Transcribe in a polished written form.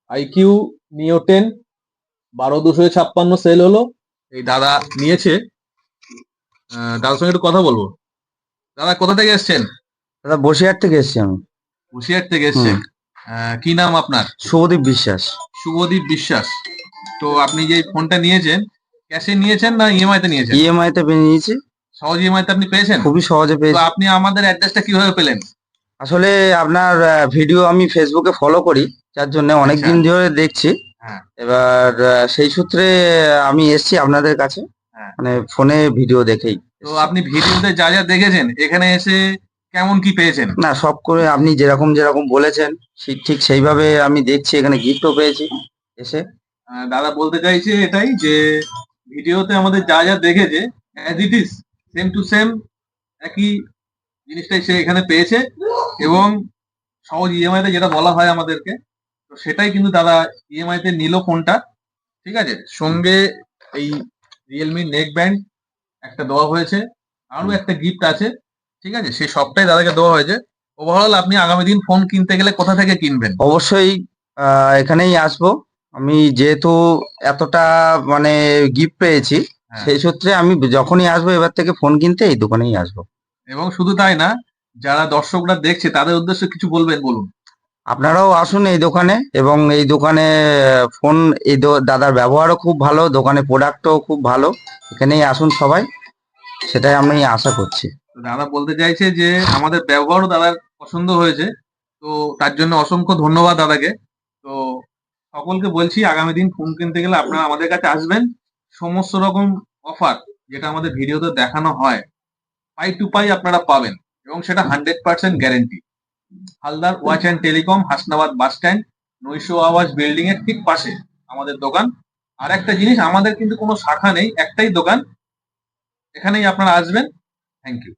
IQ নিও 10 12,256 sell হলো। এই দাদা নিয়েছে। দাদার সঙ্গে একটু কথা বলবো। দাদা কোথা থেকে এসছেন? দাদা বসিরহাট থেকে এসছি আমি। বসিরহাট থেকে হুম। এসছেন। কি নাম আপনার? শুভদীপ বিশ্বাস। শুভদীপ বিশ্বাস। তো আপনি যে ফোনটা নিয়েছেন, ক্যাশে নিয়েছেন না ইএমআই তে নিয়েছেন? ইএমআই তে পেয়ে নিয়েছি। সহজ ইএমআই তে আপনি পেয়েছেন? খুবই সহজে তো পেয়েছি। আপনি আমাদের অ্যাড্রেসটা কিভাবে পেলেন? আসলে আপনার ভিডিও আমি ফেসবুকে ফলো করি, যার জন্য অনেক আচ্ছা। দিন ধরে দেখছি। হ্যাঁ, এবার সেই সূত্রে আমি এসছি আপনাদের কাছে, হ্যাঁ। মানে ফোনে ভিডিও দেখেই তো এসছি। আপনি ভিডিওতে যা যা দেখেছেন, এখানে এসে কেমন কি পেয়েছেন? না, সব করে আপনি যেরকম যেরকম বলেছেন ঠিক সেইভাবে আমি দেখছি, এখানে গিফটও পেয়েছি এসে। দাদা বলতে চাইছে এটাই যে ভিডিওতে আমাদের যা যা দেখেছে as it is same to same একই জিনিসটাই সে এখানে পেয়েছে। এবং সহজ ইএমআই তে যেটা বলা হয় আমাদেরকে, তো সেটাই কিন্তু দাদা ইএমআই তে নিল ফোনটা। ঠিক আছে, সঙ্গে এই রিয়েলমি নেক ব্যান্ড একটা দেওয়া হয়েছে, আরো একটা গিফট আছে। ঠিক আছে, সেই সবটাই দাদাকে দেওয়া হয়েছে। ওভারঅল আপনি আগামী দিন ফোন কিনতে গেলে কোথা থেকে কিনবেন? অবশ্যই এখানেই আসবো। আমি যেহেতু এতটা মানে গিফট পেয়েছি, হ্যাঁ। সেই সূত্রে আমি যখনই আসবো এবার থেকে ফোন কিনতে এই দোকানেই আসবো। এবং শুধু তাই না, যারা দর্শকরা দেখছে তাদের উদ্দেশ্যে কিছু বলবেন, বলুন। আপনারাও আসুন এই দোকানে, এবং এই দোকানে ফোন, দাদার ব্যবহারও খুব ভালো, দোকানে প্রোডাক্টও খুব ভালো। এখানেই আসুন সবাই, সেটাই আমি আশা করছি। তো দাদা বলতে চাইছে যে আমাদের ব্যবহারও দাদার পছন্দ হয়েছে। তো তার জন্য অসংখ্য ধন্যবাদ দাদাকে। তো সকলকে বলছি আগামী দিন ফোন কিনতে গেলে আপনারা আমাদের কাছে আসবেন। সমস্ত রকম অফার যেটা আমাদের ভিডিওতে দেখানো হয় পাই টু পাই আপনারা পাবেন, এবং সেটা 100% guarantee. Haldar watch and telecom, Hasnabad bus stand, নৈশ আওয়াজ বিল্ডিং এর ঠিক পাশে আমাদের দোকান। আর একটা জিনিস, আমাদের কিন্তু কোনো শাখা নেই, একটাই দোকান। এখানেই আপনারা আসবেন। Thank you.